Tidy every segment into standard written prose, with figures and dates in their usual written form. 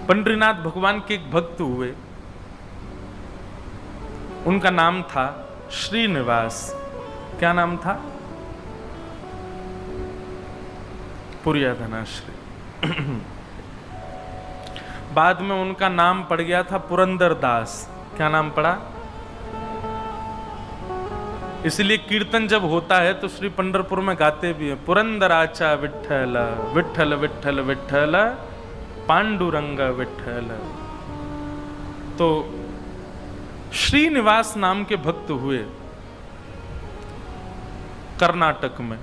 पंडरीनाथ भगवान के एक भक्त हुए, उनका नाम था श्रीनिवास। क्या नाम था? पुरिया धनाश्री। बाद में उनका नाम पड़ गया था पुरंदर दास। क्या नाम पड़ा? इसलिए कीर्तन जब होता है तो श्री पंढरपुर में गाते भी हैं, पुरंदराचा विठ्ठल विठ्ठल विठ्ठल विठ्ठल पांडुरंग विठ्ठल। तो श्रीनिवास नाम के भक्त हुए कर्नाटक में।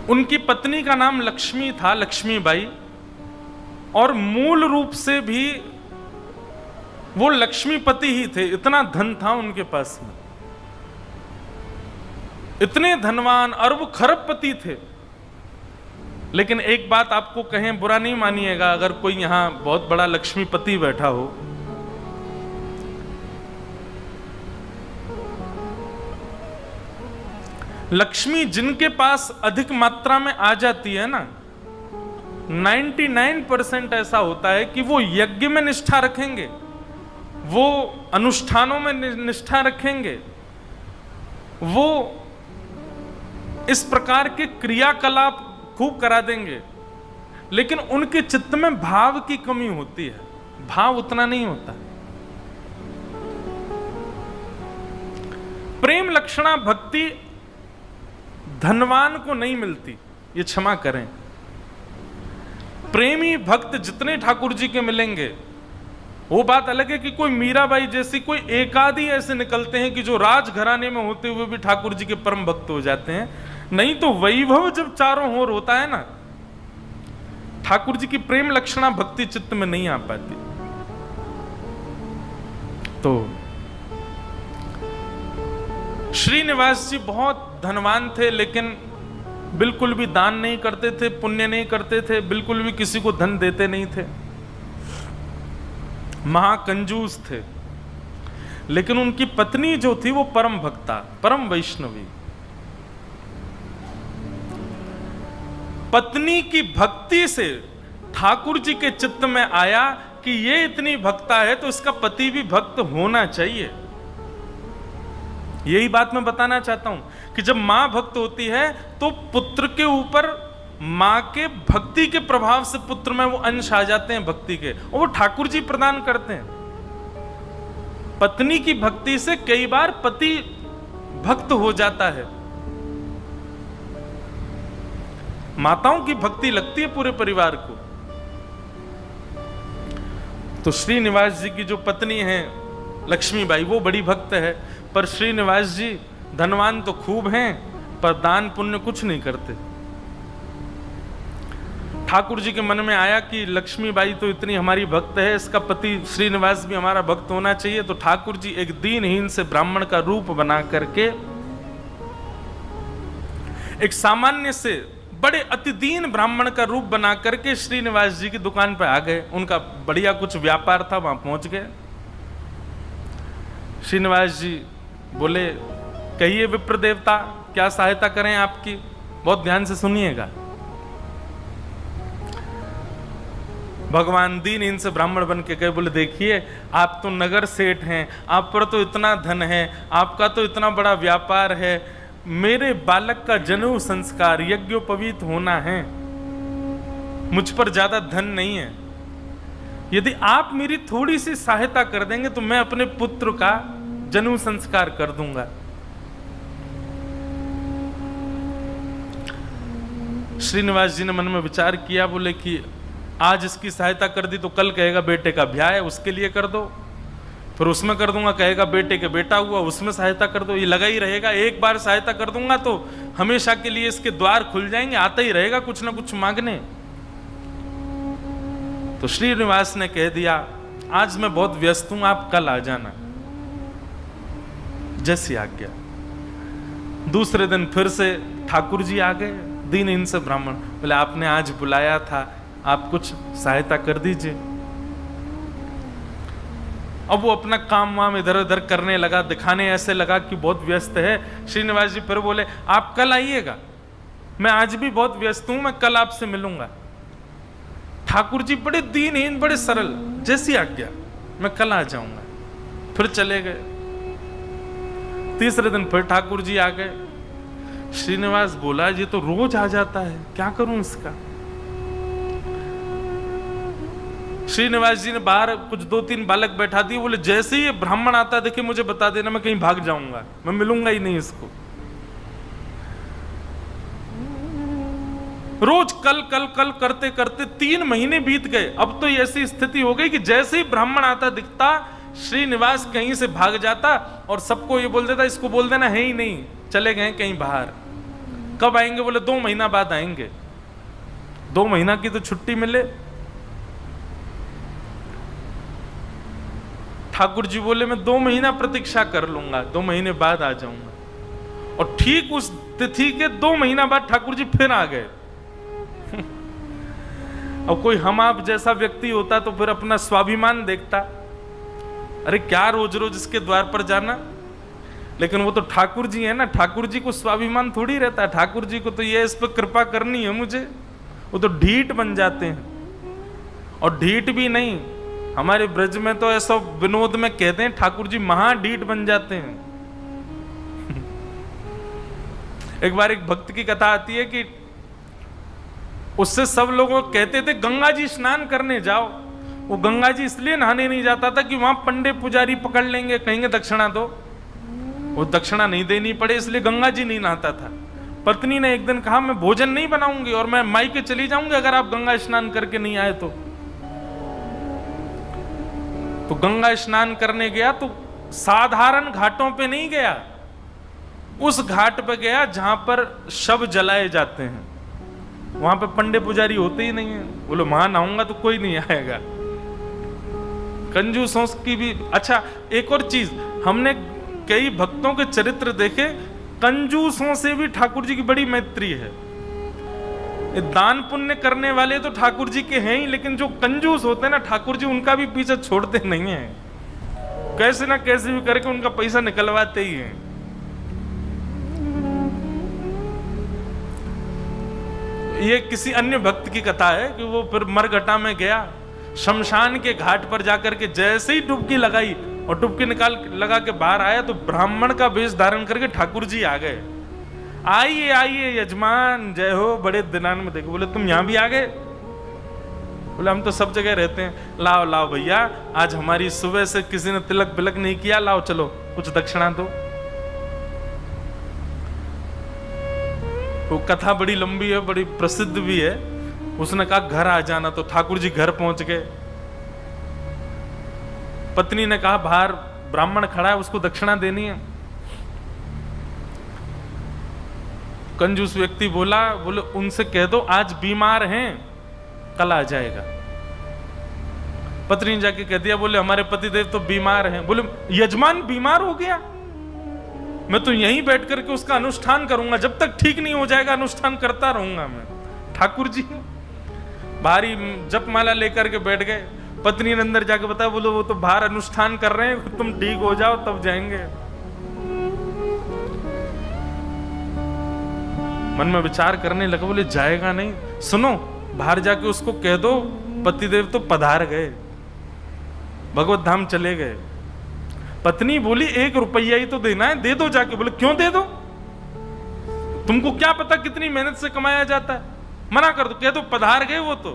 उनकी पत्नी का नाम लक्ष्मी था, लक्ष्मीबाई, और मूल रूप से भी वो लक्ष्मीपति ही थे। इतना धन था उनके पास में, इतने धनवान अरब खरबपति थे। लेकिन एक बात आपको कहें, बुरा नहीं मानिएगा अगर कोई यहां बहुत बड़ा लक्ष्मीपति बैठा हो, लक्ष्मी जिनके पास अधिक मात्रा में आ जाती है ना, 99% ऐसा होता है कि वो यज्ञ में निष्ठा रखेंगे, वो अनुष्ठानों में निष्ठा रखेंगे, वो इस प्रकार के क्रियाकलाप खूब करा देंगे, लेकिन उनके चित्त में भाव की कमी होती है, भाव उतना नहीं होता। प्रेम लक्षणा भक्ति धनवान को नहीं मिलती, ये क्षमा करें। प्रेमी भक्त जितने ठाकुर जी के मिलेंगे, वो बात अलग है कि कोई मीराबाई जैसी कोई एकादी ऐसे निकलते हैं कि जो राजघराने में होते हुए भी ठाकुर जी के परम भक्त हो जाते हैं। नहीं तो वैभव जब चारों ओर होता है ना, ठाकुर जी की प्रेम लक्षणा भक्ति चित्त में नहीं आ पाती। तो श्रीनिवास जी बहुत धनवान थे, लेकिन बिल्कुल भी दान नहीं करते थे, पुण्य नहीं करते थे, बिल्कुल भी किसी को धन देते नहीं थे, महाकंजूस थे। लेकिन उनकी पत्नी जो थी वो परम भक्ता, परम वैष्णवी। पत्नी की भक्ति से ठाकुर जी के चित्त में आया कि ये इतनी भक्ता है तो इसका पति भी भक्त होना चाहिए। यही बात मैं बताना चाहता हूं कि जब मां भक्त होती है तो पुत्र के ऊपर मां के भक्ति के प्रभाव से पुत्र में वो अंश आ जाते हैं भक्ति के, और वो ठाकुर जी प्रदान करते हैं। पत्नी की भक्ति से कई बार पति भक्त हो जाता है। माताओं की भक्ति लगती है पूरे परिवार को। तो श्रीनिवास जी की जो पत्नी है लक्ष्मीबाई, वो बड़ी भक्त है, पर श्रीनिवास जी धनवान तो खूब हैं पर दान पुण्य कुछ नहीं करते। ठाकुर जी के मन में आया कि लक्ष्मीबाई तो इतनी हमारी भक्त है, इसका पति श्रीनिवास भी हमारा भक्त होना चाहिए। तो ठाकुर जी एक दीनहीन से ब्राह्मण का रूप बना करके एक सामान्य से बड़े अति दीन ब्राह्मण का रूप बना करके श्रीनिवास जी की दुकान पर आ गए। उनका बढ़िया कुछ व्यापार था, वहां पहुंच गए। श्रीनिवास जी बोले, कहिए विप्र देवता, क्या सहायता करें आपकी? बहुत ध्यान से सुनिएगा। भगवान दीन इनसे ब्राह्मण बन के कहे, बोले देखिए आप तो नगर सेठ हैं, आप पर तो इतना धन है, आपका तो इतना बड़ा व्यापार है, मेरे बालक का जनेऊ संस्कार यज्ञोपवीत होना है, मुझ पर ज्यादा धन नहीं है। यदि आप मेरी थोड़ी सी सहायता कर देंगे तो मैं अपने पुत्र का जनेऊ संस्कार कर दूंगा। श्रीनिवास जी ने मन में विचार किया, बोले कि आज इसकी सहायता कर दी तो कल कहेगा बेटे का ब्याह है, उसके लिए कर दो, फिर उसमें कर दूंगा, कहेगा बेटे के बेटा हुआ, उसमें सहायता कर दो। ये लगा ही रहेगा, एक बार सहायता कर दूंगा तो हमेशा के लिए इसके द्वार खुल जाएंगे, आता ही रहेगा कुछ ना कुछ मांगने। तो श्रीनिवास ने कह दिया, आज मैं बहुत व्यस्त हूं, आप कल आ जाना। जैसी आज्ञा। दूसरे दिन फिर से ठाकुर जी आ गए, दीन इनसे ब्राह्मण। बोले आपने आज बुलाया था, आप कुछ सहायता कर दीजिए। अब वो अपना काम वाम इधर उधर करने लगा, दिखाने ऐसे लगा कि बहुत व्यस्त है। श्रीनिवास जी फिर बोले आप कल आइएगा। मैं आज भी बहुत व्यस्त हूं, मैं कल आपसे मिलूंगा। ठाकुर जी बड़े दीनहीन, बड़े सरल, जैसी आज्ञा, मैं कल आ जाऊंगा। फिर चले गए। तीसरे दिन फिर ठाकुर जी आ गए। श्रीनिवास बोला ये तो रोज आ जाता है, क्या करूं इसका। श्रीनिवास जी ने बाहर कुछ 2-3 बालक बैठा दिए, बोले जैसे ही ये ब्राह्मण आता देखिए मुझे बता देना, मैं कहीं भाग जाऊंगा, मैं मिलूंगा ही नहीं इसको। रोज कल कल कल करते करते 3 महीने बीत गए। अब तो ऐसी स्थिति हो गई कि जैसे ही ब्राह्मण आता दिखता, श्रीनिवास कहीं से भाग जाता और सबको ये बोल देता इसको बोल देना है ही नहीं, चले गए कहीं बाहर। कब आएंगे? बोले 2 महीना बाद आएंगे। 2 महीना की तो छुट्टी मिले। ठाकुर जी बोले मैं 2 महीना प्रतीक्षा कर लूंगा, 2 महीने बाद आ जाऊंगा। और ठीक उस तिथि के 2 महीना बाद ठाकुर जी फिर आ गए। अब कोई हम आप जैसा व्यक्ति होता तो फिर अपना स्वाभिमान देखता, अरे क्या रोज रोज इसके द्वार पर जाना। लेकिन वो तो ठाकुर जी है ना, ठाकुर जी को स्वाभिमान थोड़ी रहता है। ठाकुर जी को तो ये इस पर कृपा करनी है मुझे, वो तो ढीठ बन जाते हैं। और ढीठ भी नहीं, हमारे ब्रज में तो ऐसा विनोद में कहते हैं ठाकुर जी महाढीठ बन जाते हैं। एक बार एक भक्त की कथा आती है कि उससे सब लोग कहते थे गंगा जी स्नान करने जाओ। वो गंगा जी इसलिए नहाने नहीं जाता था कि वहां पंडे पुजारी पकड़ लेंगे, कहेंगे दक्षिणा दो, वो दक्षिणा नहीं देनी पड़े, इसलिए गंगा जी नहीं नहाता था। पत्नी ने एक दिन कहा मैं भोजन नहीं बनाऊंगी और मैं मायके चली जाऊंगी अगर आप गंगा स्नान करके नहीं आए तो गंगा स्नान करने गया तो साधारण घाटों पे नहीं गया, उस घाट पे गया जहां पर शव जलाए जाते हैं। वहां पे पंडे पुजारी होते ही नहीं है। बोले वहां नहाऊंगा तो कोई नहीं आएगा। कंजूसों की भी। अच्छा एक और चीज, हमने कई भक्तों के चरित्र देखे, कंजूसों से भी ठाकुर जी की बड़ी मैत्री है। दान पुण्य करने वाले तो ठाकुर जी के हैं ही, लेकिन जो कंजूस होते हैं ना ठाकुर जी उनका भी पीछे छोड़ते नहीं है, कैसे ना कैसे भी करके उनका पैसा निकलवाते ही हैं। ये किसी अन्य भक्त की कथा है कि वो फिर मरघटा में गया, शमशान के घाट पर जाकर के जैसे ही डुबकी लगाई और डुबकी लगा के बाहर आया तो ब्राह्मण का वेश धारण करके ठाकुर जी आ गए। आइए आइए यजमान, जय हो, बड़े दिनान में देखो। बोले तुम यहां भी आ गए? बोले हम तो सब जगह रहते हैं। लाओ लाओ भैया, आज हमारी सुबह से किसी ने तिलक बिलक नहीं किया, लाओ चलो कुछ दक्षिणा दो। वो कथा बड़ी लंबी है, बड़ी प्रसिद्ध भी है। उसने कहा घर आ जाना, तो ठाकुर जी घर पहुंच गए। पत्नी ने कहा बाहर ब्राह्मण खड़ा है, उसको दक्षिणा देनी है। कंजूस व्यक्ति बोला, बोले उनसे कह दो आज बीमार हैं, कल आ जाएगा। पत्नी ने जाके कह दिया, बोले हमारे पतिदेव तो बीमार हैं। बोले यजमान बीमार हो गया, मैं तो यहीं बैठ करके उसका अनुष्ठान करूंगा, जब तक ठीक नहीं हो जाएगा अनुष्ठान करता रहूंगा मैं। ठाकुर जी भारी जपमाला लेकर के बैठ गए। पत्नी ने अंदर जाके बताया, बोलो वो तो बाहर अनुष्ठान कर रहे हैं, तुम ठीक हो जाओ तब जाएंगे। मन में विचार करने लगा, बोले जाएगा नहीं। सुनो बाहर जाके उसको कह दो पतिदेव तो पधार गए, भगवत धाम चले गए। पत्नी बोली 1 रुपया ही तो देना है, दे दो जाके। बोले क्यों दे दो, तुमको क्या पता कितनी मेहनत से कमाया जाता है, मना कर दो, कह दो पधार गए वो तो।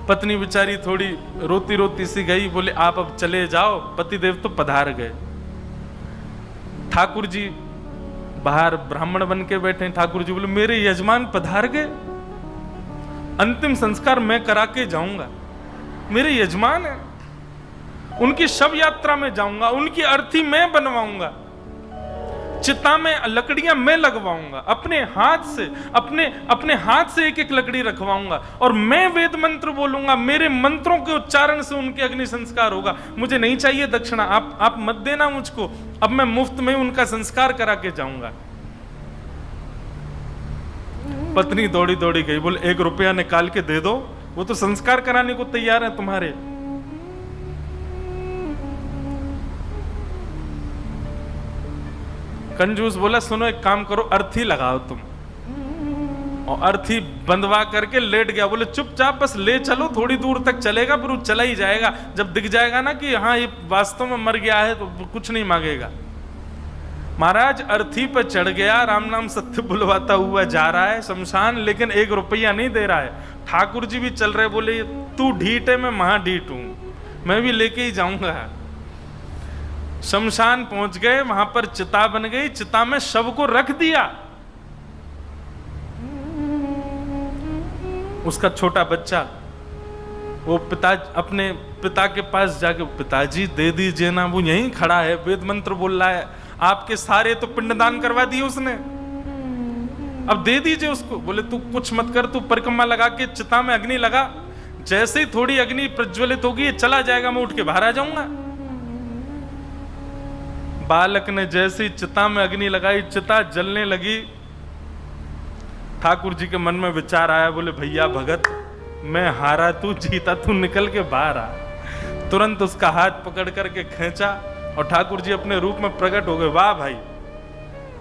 पत्नी बेचारी थोड़ी रोती रोती सी गई, बोले आप अब चले जाओ, पतिदेव तो पधार गए। ठाकुर जी बाहर ब्राह्मण बन के बैठे। ठाकुर जी बोले मेरे यजमान पधार गए, अंतिम संस्कार मैं करा के जाऊंगा, मेरे यजमान है, उनकी शव यात्रा में जाऊंगा, उनकी अर्थी मैं बनवाऊंगा, चिता में लकड़ियां मैं लगवाऊंगा, अपने हाथ से एक एक लकड़ी रखवाऊंगा और मैं वेद मंत्र बोलूंगा, मेरे मंत्रों के उच्चारण से उनके अग्नि संस्कार होगा। मुझे नहीं चाहिए दक्षिणा, आप मत देना मुझको, अब मैं मुफ्त में उनका संस्कार करा के जाऊंगा। पत्नी दौड़ी दौड़ी गई, बोले 1 रुपया निकाल के दे दो, वो तो संस्कार कराने को तैयार है तुम्हारे। कंजूस बोला सुनो एक काम करो, अर्थी लगाओ तुम। और अर्थी बंधवा करके लेट गया। बोले चुपचाप बस ले चलो, थोड़ी दूर तक चलेगा, फिर वो चला ही जाएगा। जब दिख जाएगा ना कि हाँ ये वास्तव में मर गया है, तो कुछ नहीं मांगेगा। महाराज अर्थी पर चढ़ गया, राम नाम सत्य बुलवाता हुआ जा रहा है शमशान, लेकिन 1 रुपया नहीं दे रहा है। ठाकुर जी भी चल रहे, बोले तू ढीठ है, मैं महा ढीठ हूं, मैं भी लेके ही जाऊंगा। शमशान पहुंच गए, वहां पर चिता बन गई, चिता में शव को रख दिया। उसका छोटा बच्चा वो अपने पिता के पास जाके, पिताजी दे दीजिए ना, वो यहीं खड़ा है, वेद मंत्र बोल रहा है, आपके सारे तो पिंडदान करवा दिए उसने, अब दे दीजिए उसको। बोले तू कुछ मत कर, तू परिक्रमा लगा के चिता में अग्नि लगा, जैसे ही थोड़ी अग्नि प्रज्वलित होगी ये चला जाएगा, मैं उठ के बाहर आ जाऊंगा। बालक ने जैसे ही चिता में अग्नि लगाई, चिता जलने लगी। ठाकुर जी के मन में विचार आया, बोले भैया भगत, मैं हारा तू जीता, तू निकल के बाहर आ। तुरंत उसका हाथ पकड़ करके खींचा और ठाकुर जी अपने रूप में प्रकट हो गए। वाह भाई,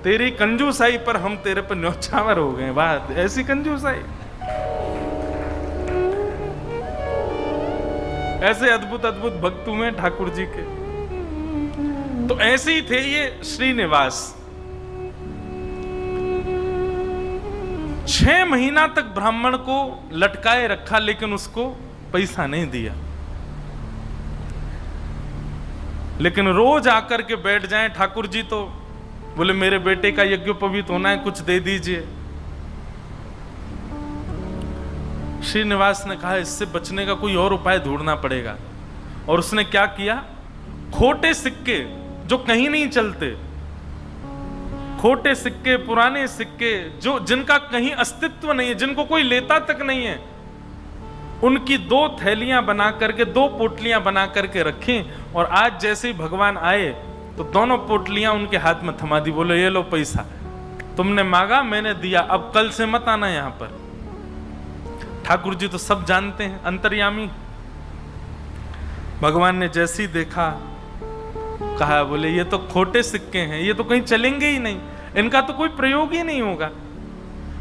तेरी कंजूसाई पर हम तेरे पर न्यौछावर हो गए, वाह ऐसी कंजूसाई। ऐसे अद्भुत अद्भुत भक्त हुए ठाकुर जी के। तो ऐसे ही थे ये श्रीनिवास। 6 महीना तक ब्राह्मण को लटकाए रखा, लेकिन उसको पैसा नहीं दिया। लेकिन रोज आकर के बैठ जाएं ठाकुर जी, तो बोले मेरे बेटे का यज्ञोपवीत होना है, कुछ दे दीजिए। श्रीनिवास ने कहा इससे बचने का कोई और उपाय ढूंढना पड़ेगा। और उसने क्या किया, खोटे सिक्के जो कहीं नहीं चलते, खोटे सिक्के, पुराने सिक्के जो जिनका कहीं अस्तित्व नहीं है, जिनको कोई लेता तक नहीं है, उनकी 2 थैलियां बना करके, 2 पोटलियां बना करके रखी। और आज जैसे ही भगवान आए तो दोनों पोटलियां उनके हाथ में थमा दी। बोले ये लो पैसा, तुमने मांगा मैंने दिया, अब कल से मत आना यहां पर। ठाकुर जी तो सब जानते हैं, अंतर्यामी। भगवान ने जैसे ही देखा, कहा बोले ये तो खोटे सिक्के हैं, ये तो कहीं चलेंगे ही नहीं, इनका तो कोई प्रयोग ही नहीं होगा।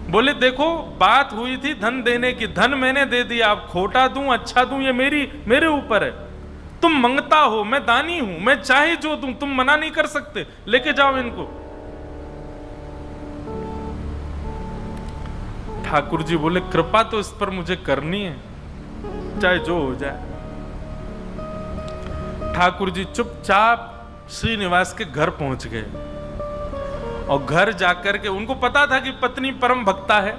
बोले देखो बात हुई थी धन देने की, धन मैंने दे दिया, अब खोटा दूं अच्छा दूं ये मेरे ऊपर है। तुम मंगता हो, मैं दानी हूं, मैं चाहे जो दूं, तुम मना नहीं कर सकते, लेके जाओ इनको। ठाकुर जी बोले कृपा तो इस पर मुझे करनी है, चाहे जो हो जाए। ठाकुर जी चुपचाप श्रीनिवास के घर पहुंच गए। और घर जाकर के उनको पता था कि पत्नी परम भक्ता है।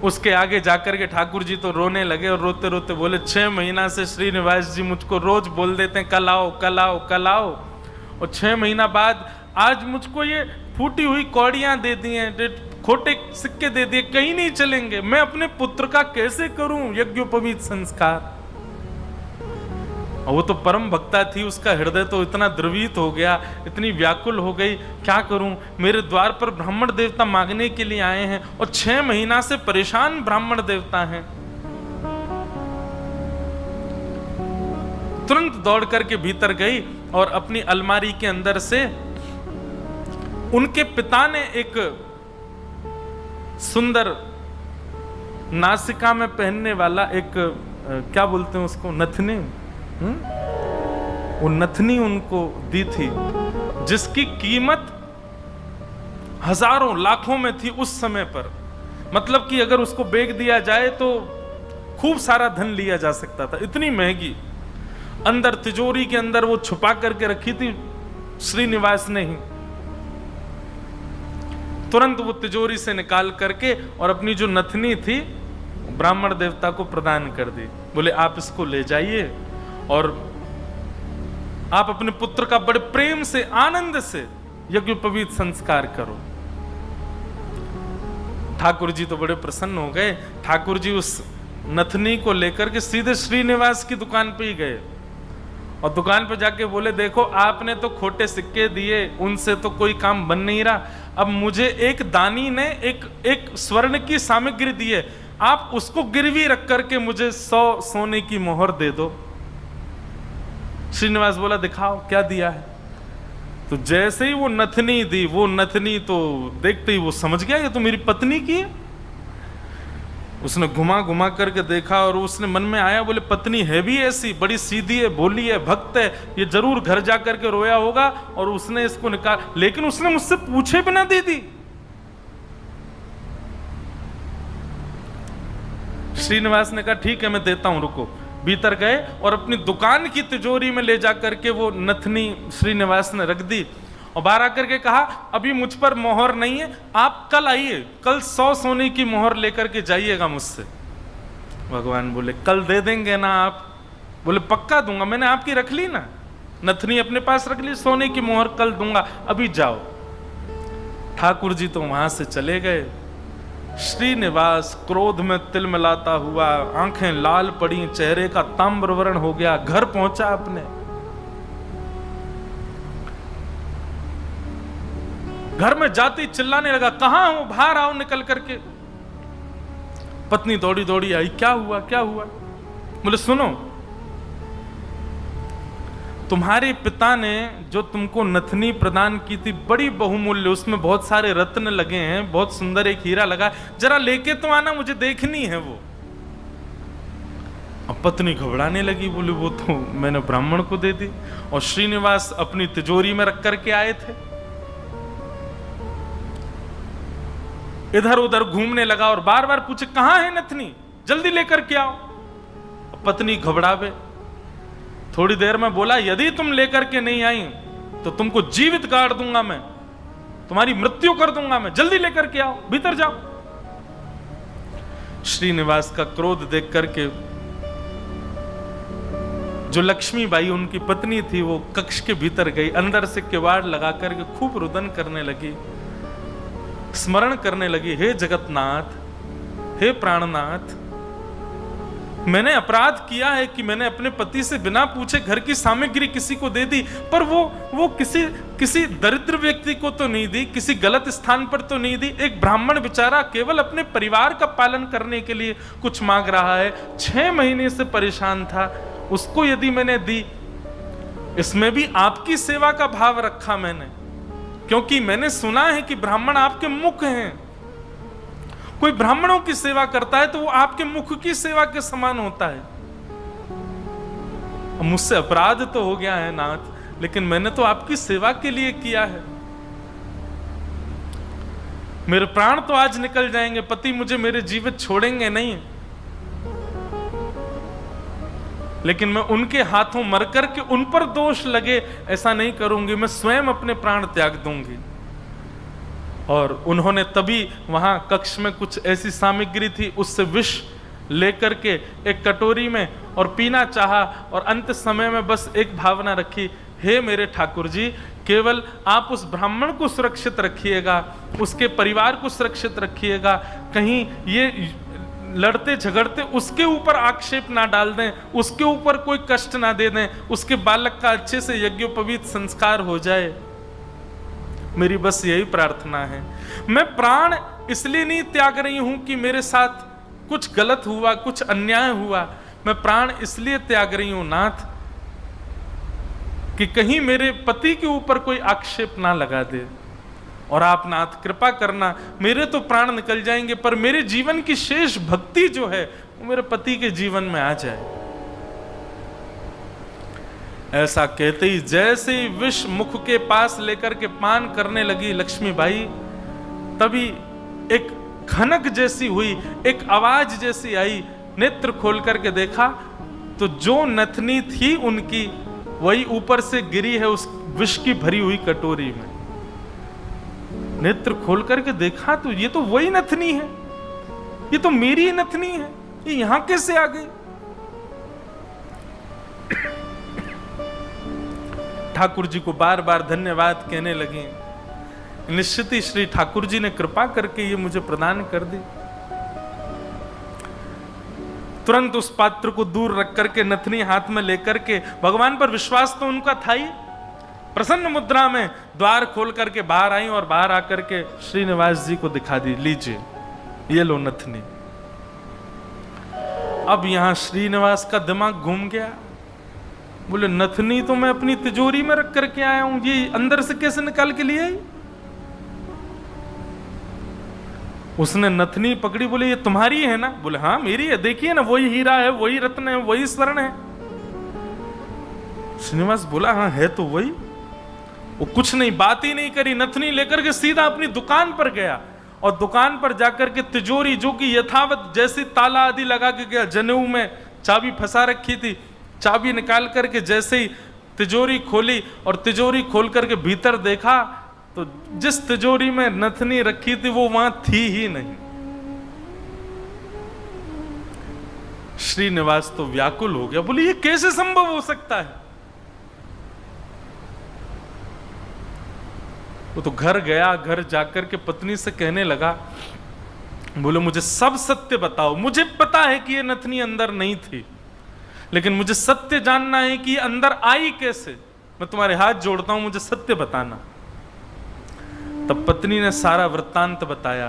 उसके आगे जाकर के ठाकुर जी तो रोने लगे और रोते रोते बोले 6 महीना से श्रीनिवास जी मुझको रोज बोल देते हैं कल आओ कल आओ कल आओ, और 6 महीना बाद आज मुझको ये फूटी हुई कौड़ियां दे दी हैं, खोटे सिक्के दे दिए, कहीं नहीं चलेंगे। मैं अपने पुत्र का कैसे करूं यज्ञोपवीत संस्कार। और वो तो परम भक्ता थी, उसका हृदय तो इतना द्रवित हो गया, इतनी व्याकुल हो गई, क्या करूं, मेरे द्वार पर ब्राह्मण देवता मांगने के लिए आए हैं और 6 महीना से परेशान ब्राह्मण देवता हैं। तुरंत दौड़ करके भीतर गई और अपनी अलमारी के अंदर से उनके पिता ने एक सुंदर नासिका में पहनने वाला एक क्या बोलते हैं उसको, नथनी, वो नथनी उनको दी थी, जिसकी कीमत हजारों लाखों में थी उस समय पर। मतलब कि अगर उसको बेच दिया जाए तो खूब सारा धन लिया जा सकता था, इतनी महंगी। अंदर तिजोरी के अंदर वो छुपा करके रखी थी श्रीनिवास ने ही। तुरंत वो तिजोरी से निकाल करके और अपनी जो नथनी थी ब्राह्मण देवता को प्रदान कर दी। बोले आप इसको ले जाइए और आप अपने पुत्र का बड़े प्रेम से आनंद से यज्ञोपवीत संस्कार करो। ठाकुर जी तो बड़े प्रसन्न हो गए। ठाकुर जी उस नथनी को लेकर के सीधे श्रीनिवास की दुकान पे ही गए और दुकान पे जाके बोले देखो आपने तो खोटे सिक्के दिए, उनसे तो कोई काम बन नहीं रहा, अब मुझे एक दानी ने एक स्वर्ण की सामग्री दी है, आप उसको गिरवी रख करके मुझे 100 सोने की मोहर दे दो। श्रीनिवास बोला दिखाओ क्या दिया है। तो जैसे ही वो नथनी दी, वो नथनी तो देखते ही वो समझ गया ये तो मेरी पत्नी की है, उसने घुमा घुमा करके देखा और उसने मन में आया, बोले पत्नी है भी ऐसी, बड़ी सीधी है, भोली है, भक्त है, ये जरूर घर जा करके रोया होगा और उसने इसको निकाल, लेकिन उसने मुझसे पूछे बिना दे दी। श्रीनिवास ने कहा ठीक है मैं देता हूं, रुको। भीतर गए और अपनी दुकान की तिजोरी में ले जा करके वो नथनी श्रीनिवास ने रख दी और बाहर आकर के कहा अभी मुझ पर मोहर नहीं है, आप कल आइए, कल 100 सोने की मोहर लेकर के जाइएगा मुझसे। भगवान बोले कल दे देंगे ना आप? बोले पक्का दूंगा, मैंने आपकी रख ली ना, नथनी अपने पास रख ली, सोने की मोहर कल दूंगा, अभी जाओ। ठाकुर जी तो वहां से चले गए। श्रीनिवास क्रोध में तिलमिलाता हुआ, आंखें लाल पड़ी, चेहरे का ताम्रवर्ण हो गया, घर पहुंचा अपने। घर में जाती चिल्लाने लगा, कहां हो, बाहर आओ निकल करके। पत्नी दौड़ी दौड़ी आई, क्या हुआ क्या हुआ? बोले सुनो, तुम्हारे पिता ने जो तुमको नथनी प्रदान की थी बड़ी बहुमूल्य, उसमें बहुत सारे रत्न लगे हैं, बहुत सुंदर एक हीरा लगा, जरा लेके तो आना, मुझे देखनी है वो। अब पत्नी घबराने लगी, बोली वो तो मैंने ब्राह्मण को दे दी और श्रीनिवास अपनी तिजोरी में रख करके आए थे। इधर उधर घूमने लगा और बार बार पूछे कहां है नथनी, जल्दी लेकर के आओ। पत्नी घबरावे, थोड़ी देर में बोला यदि तुम लेकर के नहीं आई तो तुमको जीवित गाड़ दूंगा मैं, तुम्हारी मृत्यु कर दूंगा मैं, जल्दी लेकर के आओ, भीतर जाओ। श्रीनिवास का क्रोध देख करके जो लक्ष्मीबाई उनकी पत्नी थी वो कक्ष के भीतर गई, अंदर से किवाड़ लगा करके खूब रुदन करने लगी, स्मरण करने लगी, हे जगतनाथ, हे प्राणनाथ, मैंने अपराध किया है कि मैंने अपने पति से बिना पूछे घर की सामग्री किसी को दे दी, पर वो किसी दरिद्र व्यक्ति को तो नहीं दी, किसी गलत स्थान पर तो नहीं दी। एक ब्राह्मण बेचारा केवल अपने परिवार का पालन करने के लिए कुछ मांग रहा है, 6 महीने से परेशान था, उसको यदि मैंने दी, इसमें भी आपकी सेवा का भाव रखा मैंने, क्योंकि मैंने सुना है कि ब्राह्मण आपके मुख हैं, कोई ब्राह्मणों की सेवा करता है तो वो आपके मुख की सेवा के समान होता है। मुझसे अपराध तो हो गया है नाथ, लेकिन मैंने तो आपकी सेवा के लिए किया है। मेरे प्राण तो आज निकल जाएंगे, पति मुझे मेरे जीवित छोड़ेंगे नहीं, लेकिन मैं उनके हाथों मर करके उन पर दोष लगे ऐसा नहीं करूंगी, मैं स्वयं अपने प्राण त्याग दूंगी। और उन्होंने तभी वहां कक्ष में कुछ ऐसी सामग्री थी, उससे विष लेकर के एक कटोरी में और पीना चाहा, और अंत समय में बस एक भावना रखी, हे मेरे ठाकुर जी, केवल आप उस ब्राह्मण को सुरक्षित रखिएगा, उसके परिवार को सुरक्षित रखिएगा, कहीं ये लड़ते झगड़ते उसके ऊपर आक्षेप ना डाल दें, उसके ऊपर कोई कष्ट ना दे दें, उसके बालक का अच्छे से यज्ञोपवीत संस्कार हो जाए, मेरी बस यही प्रार्थना है। मैं प्राण इसलिए नहीं त्याग रही हूं कि मेरे साथ कुछ गलत हुआ, कुछ अन्याय हुआ, मैं प्राण इसलिए त्याग रही हूं नाथ कि कहीं मेरे पति के ऊपर कोई आक्षेप ना लगा दे, और आप नाथ कृपा करना, मेरे तो प्राण निकल जाएंगे पर मेरे जीवन की शेष भक्ति जो है वो मेरे पति के जीवन में आ जाए। ऐसा कहते ही जैसे ही विष मुख के पास लेकर के पान करने लगी लक्ष्मीबाई, तभी एक खनक जैसी हुई, एक आवाज जैसी आई, नेत्र खोल करके देखा तो जो नथनी थी उनकी वही ऊपर से गिरी है उस विष की भरी हुई कटोरी में। नेत्र खोल करके देखा तो ये तो वही नथनी है, ये तो मेरी ही नथनी है, ये यहां कैसे आ गई? ठाकुर जी को बार बार धन्यवाद कहने लगे। निश्चित ही श्री ठाकुर जी ने कृपा करके ये मुझे प्रदान कर दी। तुरंत उस पात्र को दूर रख करके नथनी हाथ में लेकर के, भगवान पर विश्वास तो उनका था ही, प्रसन्न मुद्रा में द्वार खोल करके बाहर आई और बाहर आकर के श्रीनिवास जी को दिखा दी, लीजिए ये लो नथनी। अब यहां श्रीनिवास का दिमाग घूम गया, बोले नथनी तो मैं अपनी तिजोरी में रख करके आया हूं, ये अंदर से कैसे निकाल के लिए आई? उसने नथनी पकड़ी, बोले ये तुम्हारी है ना? बोले हाँ मेरी है, देखिए ना वही हीरा है, वही रत्न है, वही स्वर्ण है। श्रीनिवास बोला हाँ है तो वही। वो कुछ नहीं, बात ही नहीं करी, नथनी लेकर के सीधा अपनी दुकान पर गया और दुकान पर जाकर के तिजोरी जो कि यथावत जैसी ताला आदि लगा के गया, जनेऊ में चाबी फंसा रखी थी, चाबी निकाल करके जैसे ही तिजोरी खोली और तिजोरी खोल करके भीतर देखा तो जिस तिजोरी में नथनी रखी थी वो वहां थी ही नहीं। श्रीनिवास तो व्याकुल हो गया, बोले ये कैसे संभव हो सकता है? वो तो घर गया, घर जाकर के पत्नी से कहने लगा, बोले मुझे सब सत्य बताओ, मुझे पता है कि ये नथनी अंदर नहीं थी, लेकिन मुझे सत्य जानना है कि ये अंदर आई कैसे। मैं तुम्हारे हाथ जोड़ता हूं, मुझे सत्य बताना। तब पत्नी ने सारा वृत्तांत बताया।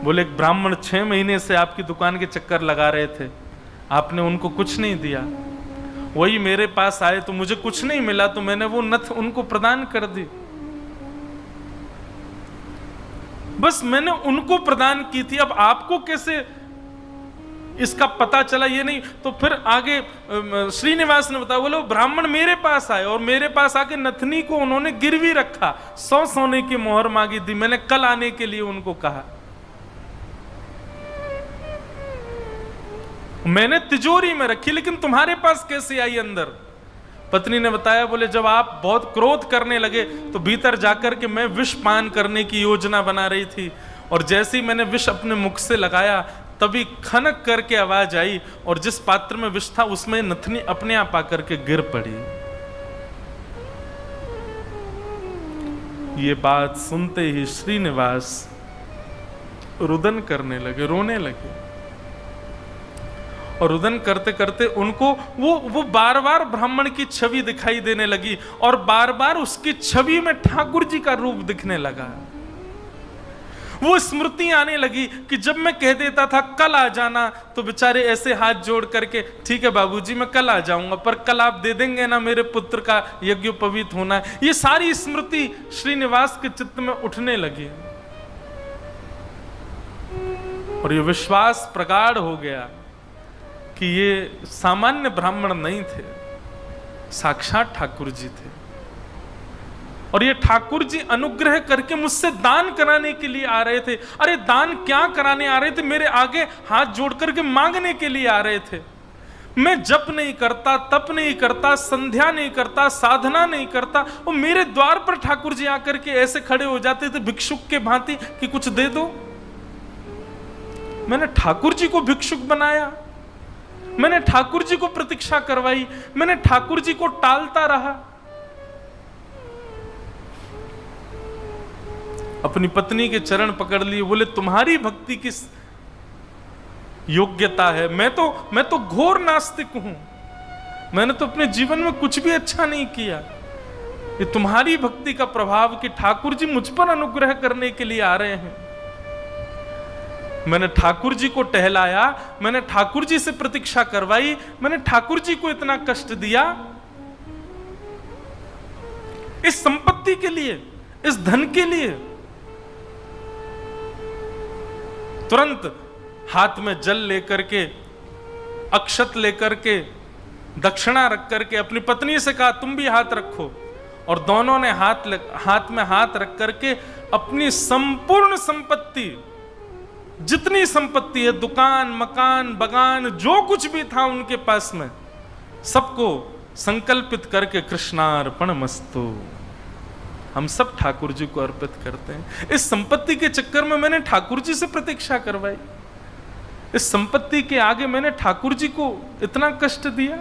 बोले एक ब्राह्मण 6 महीने से आपकी दुकान के चक्कर लगा रहे थे, आपने उनको कुछ नहीं दिया, वही मेरे पास आए तो मुझे कुछ नहीं मिला तो मैंने वो नथ उनको प्रदान कर दी। बस मैंने उनको प्रदान की थी, अब आपको कैसे इसका पता चला ये नहीं। तो फिर आगे श्रीनिवास ने बताया, बोले ब्राह्मण मेरे पास आए और मेरे पास आके नथनी को उन्होंने गिरवी रखा, 100 सोने की मोहर मांगी थी, मैंने कल आने के लिए उनको कहा, मैंने तिजोरी में रखी, लेकिन तुम्हारे पास कैसे आई अंदर? पत्नी ने बताया, बोले जब आप बहुत क्रोध करने लगे तो भीतर जाकर के मैं विष पान करने की योजना बना रही थी, और जैसे ही मैंने विष अपने मुख से लगाया तभी खनक करके आवाज आई और जिस पात्र में विष था उसमें नथनी अपने आप आकर के गिर पड़ी। ये बात सुनते ही श्रीनिवास रुदन करने लगे, रोने लगे, और रुदन करते करते उनको वो बार बार ब्राह्मण की छवि दिखाई देने लगी और बार बार उसकी छवि में ठाकुर जी का रूप दिखने लगा। वो स्मृति आने लगी कि जब मैं कह देता था कल आ जाना तो बेचारे ऐसे हाथ जोड़ करके, ठीक है बाबूजी मैं कल आ जाऊंगा, पर कल आप दे देंगे ना मेरे पुत्र का यज्ञोपवीत होना है। ये सारी स्मृति श्रीनिवास के चित्त में उठने लगी और ये विश्वास प्रगाढ़ हो गया कि ये सामान्य ब्राह्मण नहीं थे, साक्षात ठाकुर जी थे, और ये ठाकुर जी अनुग्रह करके मुझसे दान कराने के लिए आ रहे थे। अरे दान क्या कराने आ रहे थे, मेरे आगे हाथ जोड़ करके मांगने के लिए आ रहे थे। मैं जप नहीं करता, तप नहीं करता, संध्या नहीं करता, साधना नहीं करता, वो मेरे द्वार पर ठाकुर जी आकर के ऐसे खड़े हो जाते थे भिक्षुक के भांति कि कुछ दे दो। मैंने ठाकुर जी को भिक्षुक बनाया, मैंने ठाकुर जी को प्रतीक्षा करवाई, मैंने ठाकुर जी को टालता रहा। अपनी पत्नी के चरण पकड़ लिए, बोले तुम्हारी भक्ति किस योग्यता है? मैं तो घोर नास्तिक हूं, मैंने तो अपने जीवन में कुछ भी अच्छा नहीं किया। ये तुम्हारी भक्ति का प्रभाव कि ठाकुर जी मुझ पर अनुग्रह करने के लिए आ रहे हैं। मैंने ठाकुर जी को टहलाया, मैंने ठाकुर जी से प्रतीक्षा करवाई, मैंने ठाकुर जी को इतना कष्ट दिया इस संपत्ति के लिए, इस धन के लिए। तुरंत हाथ में जल लेकर के, अक्षत लेकर के, दक्षिणा रख करके अपनी पत्नी से कहा तुम भी हाथ रखो, और दोनों ने हाथ में हाथ रख करके अपनी संपूर्ण संपत्ति, जितनी संपत्ति है, दुकान, मकान, बगान, जो कुछ भी था उनके पास में, सबको संकल्पित करके कृष्णार्पणमस्तु, हम सब ठाकुर जी को अर्पित करते हैं। इस संपत्ति के चक्कर में मैंने ठाकुर जी से प्रतीक्षा करवाई, इस संपत्ति के आगे मैंने ठाकुर जी को इतना कष्ट दिया।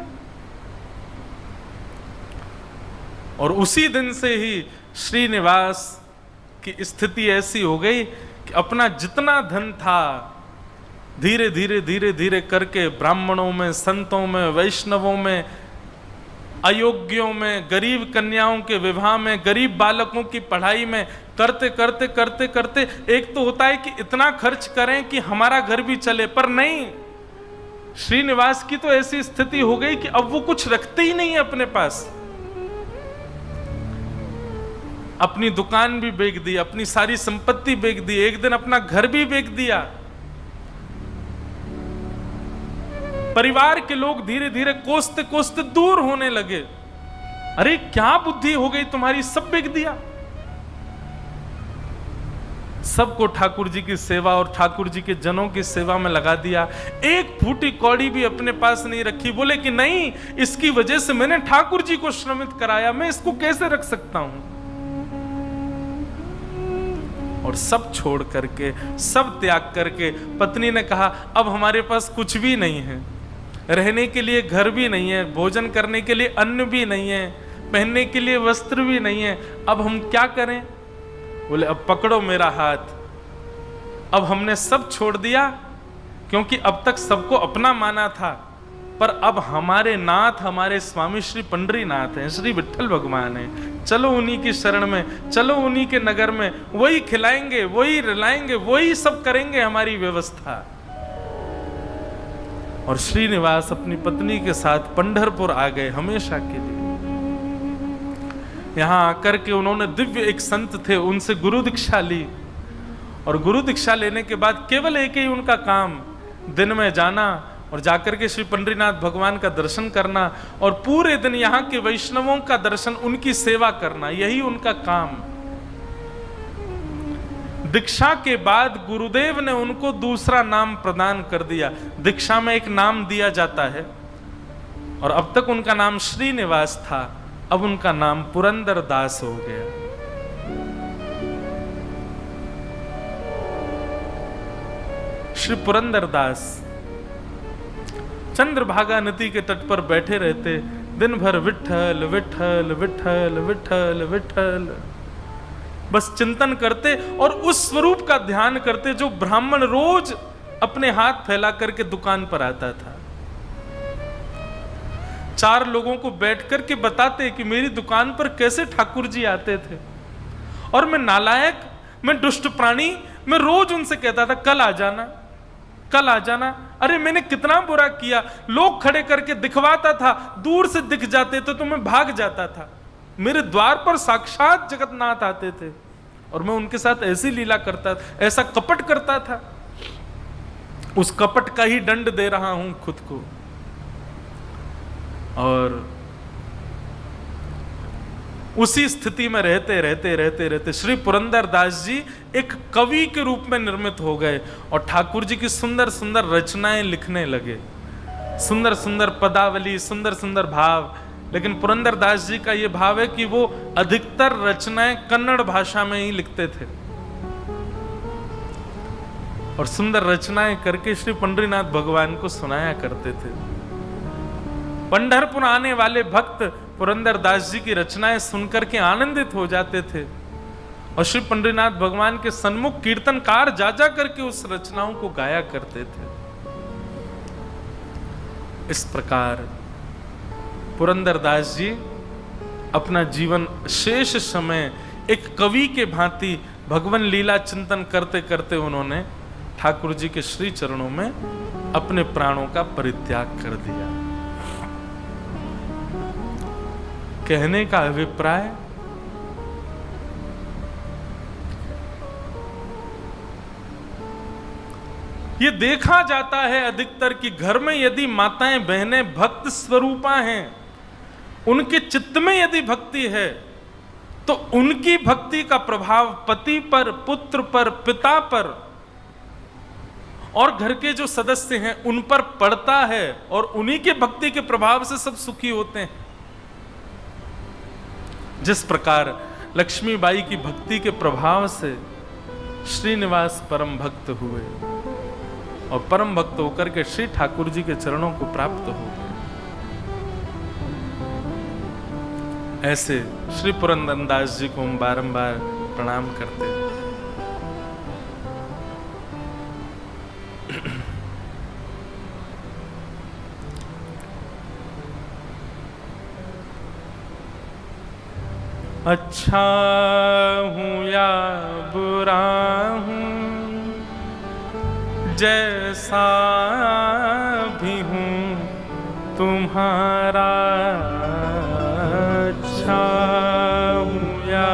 और उसी दिन से ही श्रीनिवास की स्थिति ऐसी हो गई कि अपना जितना धन था धीरे धीरे धीरे धीरे करके ब्राह्मणों में, संतों में, वैष्णवों में, अयोग्यों में, गरीब कन्याओं के विवाह में, गरीब बालकों की पढ़ाई में करते करते करते करते एक तो होता है कि इतना खर्च करें कि हमारा घर भी चले, पर नहीं, श्रीनिवास की तो ऐसी स्थिति हो गई कि अब वो कुछ रखते ही नहीं है अपने पास। अपनी दुकान भी बेच दी, अपनी सारी संपत्ति बेच दी, एक दिन अपना घर भी बेच दिया। परिवार के लोग धीरे धीरे कोसते कोसते दूर होने लगे। अरे क्या बुद्धि हो गई तुम्हारी, सब बेच दिया। सबको ठाकुर जी की सेवा और ठाकुर जी के जनों की सेवा में लगा दिया। एक फूटी कौड़ी भी अपने पास नहीं रखी। बोले कि नहीं, इसकी वजह से मैंने ठाकुर जी को श्रमित कराया, मैं इसको कैसे रख सकता हूं। और सब छोड़ करके, सब त्याग करके पत्नी ने कहा, अब हमारे पास कुछ भी नहीं है, रहने के लिए घर भी नहीं है, भोजन करने के लिए अन्न भी नहीं है, पहनने के लिए वस्त्र भी नहीं है, अब हम क्या करें। बोले अब पकड़ो मेरा हाथ। अब हमने सब छोड़ दिया, क्योंकि अब तक सबको अपना माना था, पर अब हमारे नाथ, हमारे स्वामी श्री पंडरीनाथ हैं, श्री विट्ठल भगवान हैं। चलो उन्हीं की शरण में, चलो उन्हीं के नगर में, वही खिलाएंगे, वही रिलाएंगे, वही सब करेंगे हमारी व्यवस्था। और श्रीनिवास अपनी पत्नी के साथ पंढरपुर आ गए हमेशा के लिए। यहां आकर के उन्होंने दिव्य एक संत थे, उनसे गुरु दीक्षा ली। और गुरु दीक्षा लेने के बाद केवल एक ही उनका काम, दिन में जाना और जाकर के श्री पंडरीनाथ भगवान का दर्शन करना और पूरे दिन यहाँ के वैष्णवों का दर्शन, उनकी सेवा करना, यही उनका काम। दीक्षा के बाद गुरुदेव ने उनको दूसरा नाम प्रदान कर दिया। दीक्षा में एक नाम दिया जाता है, और अब तक उनका नाम श्रीनिवास था, अब उनका नाम पुरंदर दास हो गया। श्री पुरंदर दास चंद्रभागा नदी के तट पर बैठे रहते, दिन भर विठ्ठल विठ्ठल विठ्ठल विठ्ठल विठ्ठल बस चिंतन करते और उस स्वरूप का ध्यान करते जो ब्राह्मण रोज अपने हाथ फैला करके दुकान पर आता था। चार लोगों को बैठ करके बताते कि मेरी दुकान पर कैसे ठाकुर जी आते थे, और मैं नालायक, मैं दुष्ट प्राणी, मैं रोज उनसे कहता था कल आ जाना, कल आ जाना। अरे मैंने कितना बुरा किया, लोग खड़े करके दिखवाता था, दूर से दिख जाते तो मैं भाग जाता था। मेरे द्वार पर साक्षात जगन्नाथ आते थे और मैं उनके साथ ऐसी लीला करता, ऐसा कपट करता था। उस कपट का ही दंड दे रहा हूं खुद को। और उसी स्थिति में रहते रहते रहते रहते श्री पुरंदर दास जी एक कवि के रूप में निर्मित हो गए और ठाकुर जी की सुंदर सुंदर रचनाएं लिखने लगे, सुंदर सुंदर पदावली, सुंदर सुंदर भाव। लेकिन पुरंदर दास जी का यह भाव है कि वो अधिकतर रचनाएं कन्नड़ भाषा में ही लिखते थे और सुंदर रचनाएं करके श्री पंडरीनाथ भगवान को सुनाया करते थे। पंढरपुर आने वाले भक्त पुरंदर दास जी की रचनाएं सुनकर के आनंदित हो जाते थे और श्री पंडरीनाथ भगवान के सन्मुख कीर्तनकार जा जा करके उस रचनाओं को गाया करते थे। इस प्रकार पुरंदर दास जी अपना जीवन शेष समय एक कवि के भांति भगवान लीला चिंतन करते करते उन्होंने ठाकुर जी के श्री चरणों में अपने प्राणों का परित्याग कर दिया। कहने का अभिप्राय, ये देखा जाता है अधिकतर कि घर में यदि माताएं बहनें भक्त स्वरूपा हैं, उनके चित्त में यदि भक्ति है तो उनकी भक्ति का प्रभाव पति पर, पुत्र पर, पिता पर और घर के जो सदस्य हैं उन पर पड़ता है और उन्हीं के भक्ति के प्रभाव से सब सुखी होते हैं। जिस प्रकार लक्ष्मीबाई की भक्ति के प्रभाव से श्रीनिवास परम भक्त हुए और परम भक्त होकर के श्री ठाकुर जी के चरणों को प्राप्त हो गए, ऐसे श्री पुरंदर दास जी को हम बारंबार प्रणाम करते हैं। अच्छा हूं या बुरा हूं, जैसा भी हूं तुम्हारा, अच्छा हूं या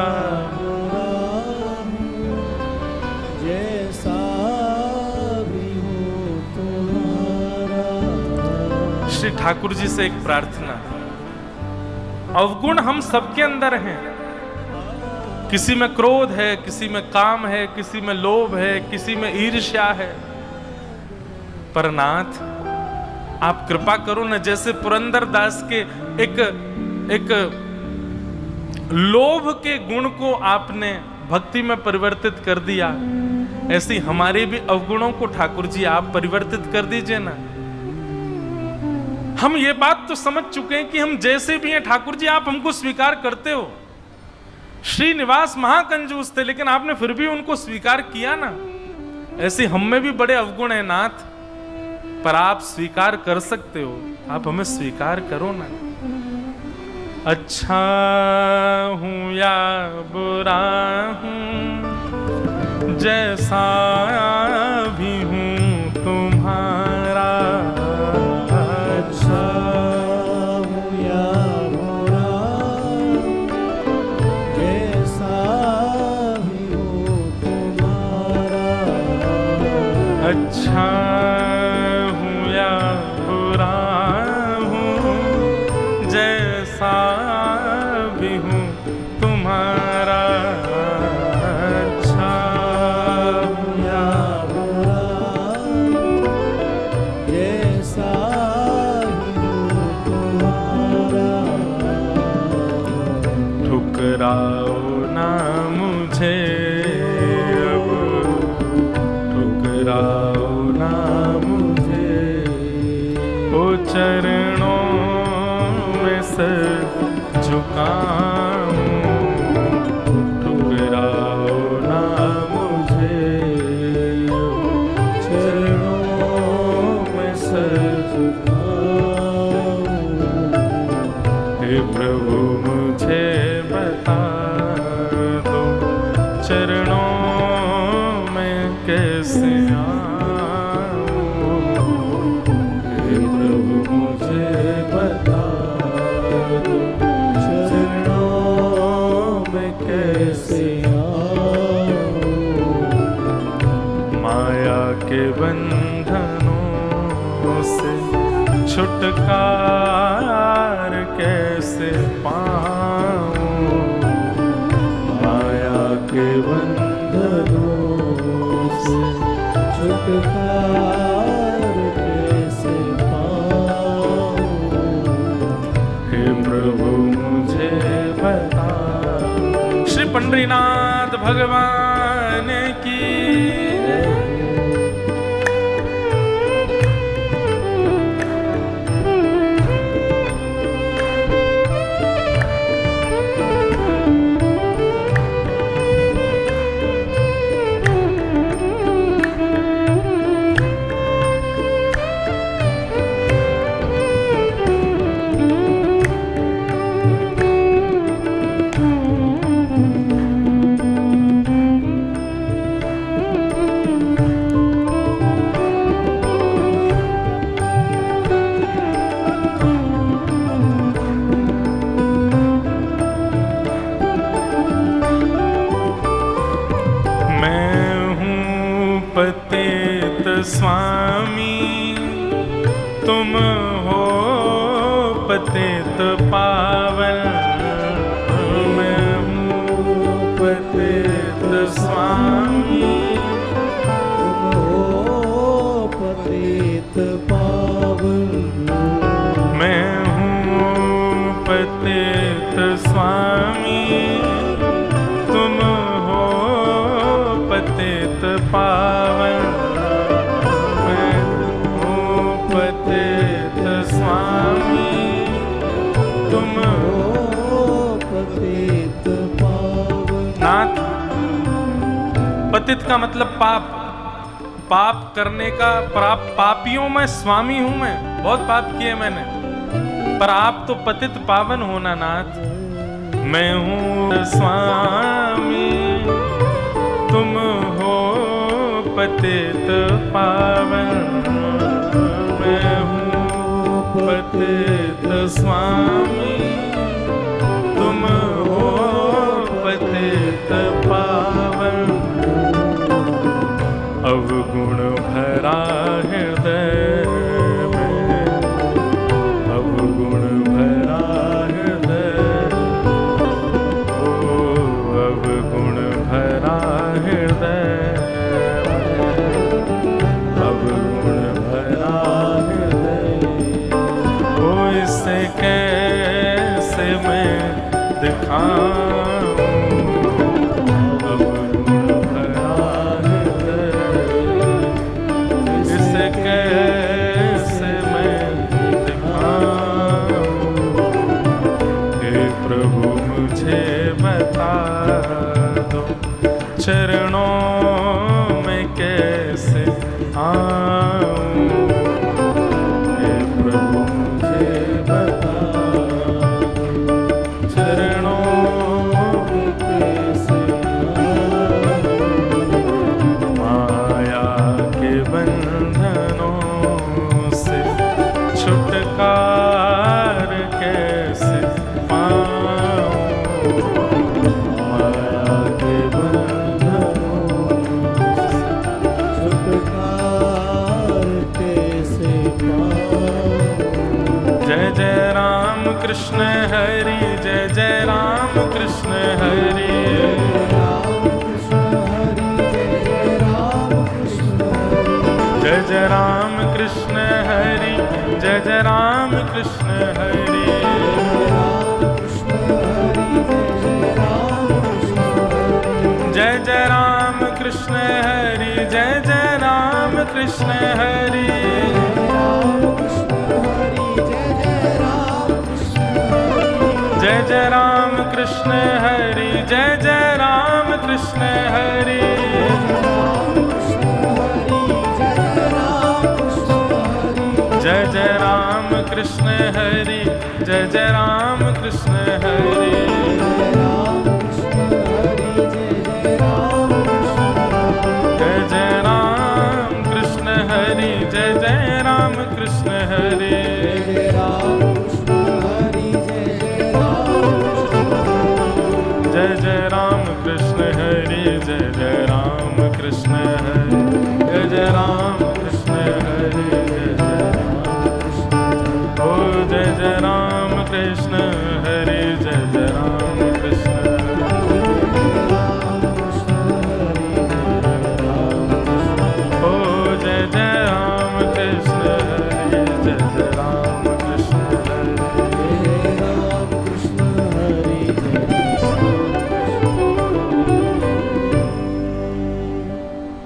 श्री ठाकुर जी से एक प्रार्थना, अवगुण हम सबके अंदर हैं, किसी में क्रोध है, किसी में काम है, किसी में लोभ है, किसी में ईर्ष्या है, पर नाथ आप कृपा करो न, जैसे पुरंदर दास के एक लोभ के गुण को आपने भक्ति में परिवर्तित कर दिया, ऐसे हमारे भी अवगुणों को ठाकुर जी आप परिवर्तित कर दीजिए ना। हम ये बात तो समझ चुके हैं कि हम जैसे भी हैं ठाकुर जी आप हमको स्वीकार करते हो। श्रीनिवास महाकंजूस थे, लेकिन आपने फिर भी उनको स्वीकार किया ना। ऐसे हम में भी बड़े अवगुण हैं नाथ, पर आप स्वीकार कर सकते हो, आप हमें स्वीकार करो ना। अच्छा हूं या बुरा हूं, जैसा भी हूं तुम्हारा। अच्छा हूं या बुरा, जैसा भी हूं तुम्हारा। अच्छा हूं या बुरा हूं, जैसा भी हूं तुम्हारा। अच्छा हूं या बुरा, जैसा भी हूं तुम्हारा। ठुकराओ ना मुझे अब, ठुकराओ ना मुझे, ओ चरणों में सर झुकाऊं। ठुकराओ ना मुझे, चरणों में सर झुकाऊं। हे प्रभु मुझे बता दो, चरणों में कैसे आऊं। हे प्रभु मुझे बता दो, चरणों में कैसे आऊं। माया के बंधनों से छुटकार कैसे पाऊं। माया के बंधनों से छुटकार कैसे पाऊं। हे प्रभु मुझे बता। श्री पंडरीनाथ भगवान की। पतित स्वामी तुम हो पतित पावन। मैं हूँ पतित स्वामी तुम हो पतित पावन। मैं हूँ पतित स्वामी तुम हो पतित पावन। मैं हूँ पतित स्वामी तुम हो पतित पावन। नाथ, पतित का मतलब पाप, पाप करने का। पापियों में स्वामी हूं मैं, बहुत पाप किए मैंने, पर आप तो पतित पावन हो ना नाथ। मैं हूँ स्वामी तुम हो पतित पावन। मैं हूँ पतित स्वामी तुम हो पतित पावन। अवगुण भरा हृदय में कैसे आऊं, हे प्रभु मुझे बता, चरणों में कैसे आऊं, माया के बंधनों से छुटकार कैसे पाऊं, माया के बंधनों से छुटकार कैसे पाऊं। जय जय राम कृष्ण हरि, जय जय राम कृष्ण हरि, राम कृष्ण हरि, जय जय राम कृष्ण हरि। जय जय राम कृष्ण हरि, जय जय राम कृष्ण हरि, जय जय राम कृष्ण हरि, जय जय राम कृष्ण हरि, जय जय राम कृष्ण हरि, जय जय राम कृष्ण हरि, जय जय राम कृष्ण हरि, जय जय राम कृष्ण हरि, जय जय राम कृष्ण हरि, जय जय राम कृष्ण हरि, जय जय राम कृष्ण हरि, जय जय राम कृष्ण हरि, ओ जय जय राम कृष्ण हरि, जय जय राम कृष्ण हरि, ओ जय जय राम कृष्ण हरि, जय जय राम कृष्ण हरि।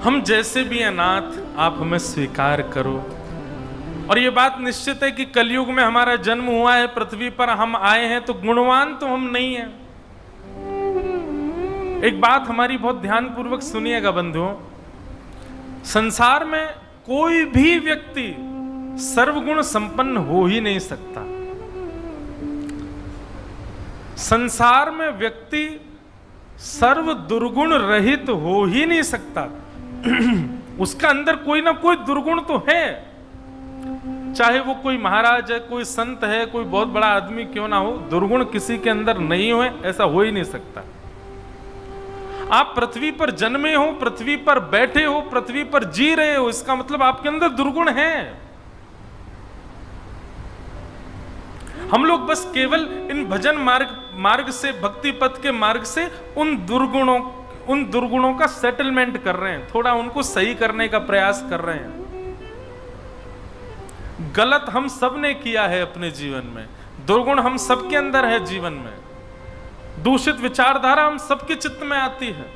हम जैसे भी अनाथ आप हमें स्वीकार करो। और ये बात निश्चित है कि कलयुग में हमारा जन्म हुआ है, पृथ्वी पर हम आए हैं, तो गुणवान तो हम नहीं हैं। एक बात हमारी बहुत ध्यानपूर्वक सुनिएगा बंधुओं, संसार में कोई भी व्यक्ति सर्वगुण संपन्न हो ही नहीं सकता। संसार में व्यक्ति सर्व दुर्गुण रहित हो ही नहीं सकता। उसका अंदर कोई ना कोई दुर्गुण तो है, चाहे वो कोई महाराज है, कोई संत है, कोई बहुत बड़ा आदमी क्यों ना हो, दुर्गुण किसी के अंदर नहीं हो, ऐसा हो ही नहीं सकता। आप पृथ्वी पर जन्मे हो, पृथ्वी पर बैठे हो, पृथ्वी पर जी रहे हो, इसका मतलब आपके अंदर दुर्गुण है। हम लोग बस केवल इन भजन मार्ग से, भक्ति पथ के मार्ग से उन दुर्गुणों का सेटलमेंट कर रहे हैं, थोड़ा उनको सही करने का प्रयास कर रहे हैं। गलत हम सब ने किया है अपने जीवन में, दुर्गुण हम सबके अंदर है जीवन में, दूषित विचारधारा हम सबके चित्त में आती है,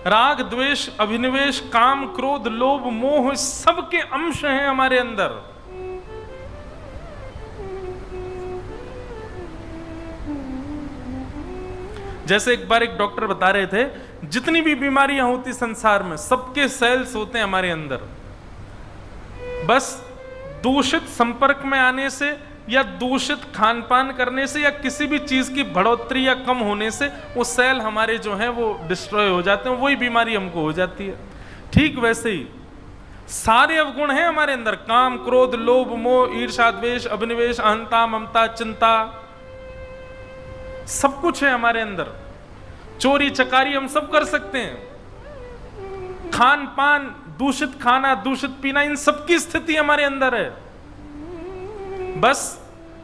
राग द्वेष अभिनिवेश काम क्रोध लोभ मोह सबके अंश हैं हमारे अंदर। जैसे एक बार एक डॉक्टर बता रहे थे, जितनी भी बीमारियां होती संसार में, सबके सेल्स होते हैं हमारे अंदर, बस दूषित संपर्क में आने से या दूषित खान पान करने से या किसी भी चीज की बढ़ोतरी या कम होने से वो सेल हमारे जो हैं वो डिस्ट्रॉय हो जाते हैं, वही बीमारी हमको हो जाती है। ठीक वैसे ही सारे अवगुण हैं हमारे अंदर, काम क्रोध लोभ मोह ईर्ष्या द्वेष अभिनिवेश अहंता ममता चिंता, सब कुछ है हमारे अंदर। चोरी चकारी हम सब कर सकते हैं, खान पान दूषित खाना दूषित पीना, इन सब की स्थिति हमारे अंदर है। बस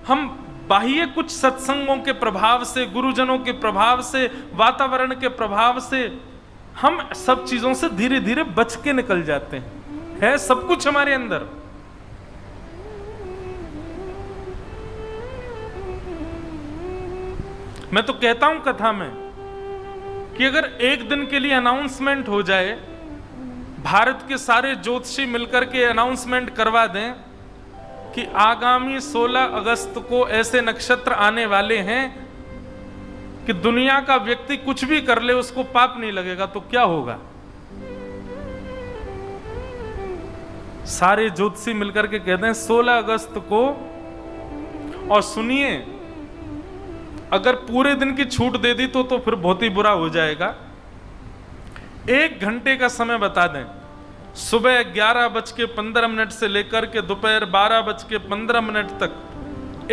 हम बाह्य कुछ सत्संगों के प्रभाव से, गुरुजनों के प्रभाव से, वातावरण के प्रभाव से हम सब चीजों से धीरे धीरे बच के निकल जाते हैं। है सब कुछ हमारे अंदर। मैं तो कहता हूं कथा में कि अगर एक दिन के लिए अनाउंसमेंट हो जाए, भारत के सारे ज्योतिषी मिलकर के अनाउंसमेंट करवा दें कि आगामी 16 अगस्त को ऐसे नक्षत्र आने वाले हैं कि दुनिया का व्यक्ति कुछ भी कर ले उसको पाप नहीं लगेगा, तो क्या होगा? सारे ज्योतिषी मिलकर के कहते हैं 16 अगस्त को, और सुनिए अगर पूरे दिन की छूट दे दी तो फिर बहुत ही बुरा हो जाएगा। 1 घंटे का समय बता दें, सुबह 11:15 से लेकर के दोपहर 12:15 तक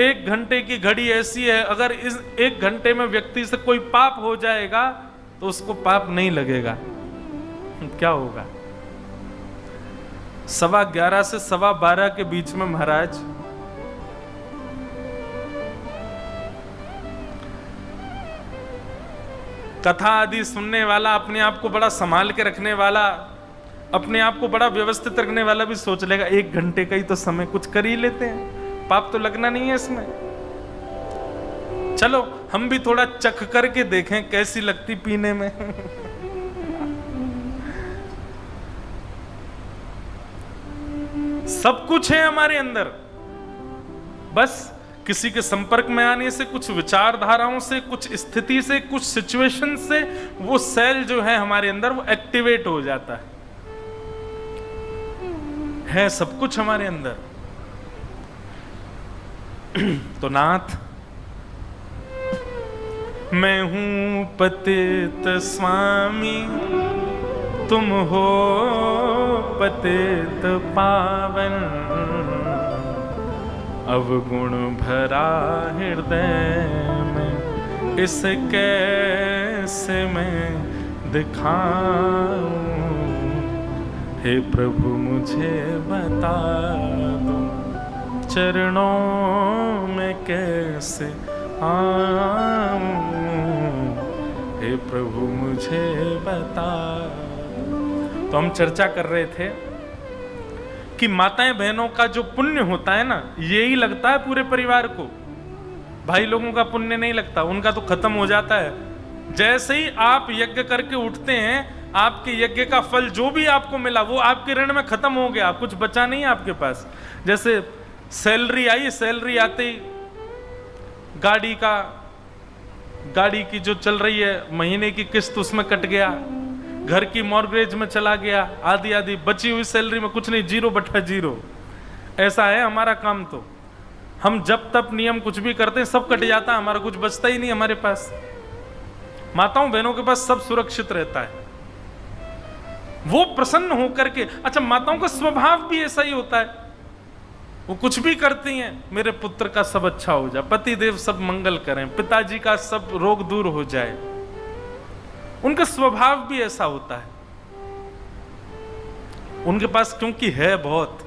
1 घंटे की घड़ी ऐसी है, अगर इस 1 घंटे में व्यक्ति से कोई पाप हो जाएगा तो उसको पाप नहीं लगेगा। क्या होगा? 11:15 से 12:15 के बीच में महाराज कथा आदि सुनने वाला, अपने आप को बड़ा संभाल के रखने वाला, अपने आप को बड़ा व्यवस्थित रखने वाला भी सोच लेगा 1 घंटे का ही तो समय, कुछ कर ही लेते हैं, पाप तो लगना नहीं है इसमें। चलो हम भी थोड़ा चख करके देखें कैसी लगती पीने में। सब कुछ है हमारे अंदर, बस किसी के संपर्क में आने से, कुछ विचारधाराओं से, कुछ स्थिति से, कुछ सिचुएशन से वो सेल जो है हमारे अंदर वो एक्टिवेट हो जाता है सब कुछ हमारे अंदर। तो नाथ, मैं हूं पतित स्वामी, तुम हो पतित पावन, अवगुण भरा हृदय में इस कैसे मैं दिखाऊं। हे प्रभु मुझे बता दो, चरणों में कैसे आऊं। हे प्रभु मुझे बता। तो हम चर्चा कर रहे थे कि माताएं बहनों का जो पुण्य होता है ना, यही लगता है पूरे परिवार को। भाई लोगों का पुण्य नहीं लगता, उनका तो खत्म हो जाता है। जैसे ही आप यज्ञ करके उठते हैं, आपके यज्ञ का फल जो भी आपको मिला वो आपके ऋण में खत्म हो गया, कुछ बचा नहीं आपके पास। जैसे सैलरी आई, सैलरी आते ही गाड़ी की जो चल रही है महीने की किस्त उसमें कट गया, घर की मॉर्गेज में चला गया, आधी बची हुई सैलरी में कुछ नहीं, 0/0। ऐसा है हमारा काम। तो हम जब तब नियम कुछ भी करते हैं सब कट जाता है, हमारा कुछ बचता ही नहीं हमारे पास। माताओं बहनों के पास सब सुरक्षित रहता है, वो प्रसन्न होकर के। अच्छा, माताओं का स्वभाव भी ऐसा ही होता है, वो कुछ भी करती हैं, मेरे पुत्र का सब अच्छा हो जाए, पति देव सब मंगल करें, पिताजी का सब रोग दूर हो जाए। उनका स्वभाव भी ऐसा होता है। उनके पास क्योंकि है बहुत,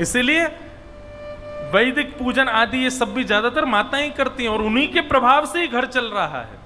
इसीलिए वैदिक पूजन आदि ये सब भी ज्यादातर माताएं ही करती हैं, और उन्हीं के प्रभाव से ही घर चल रहा है।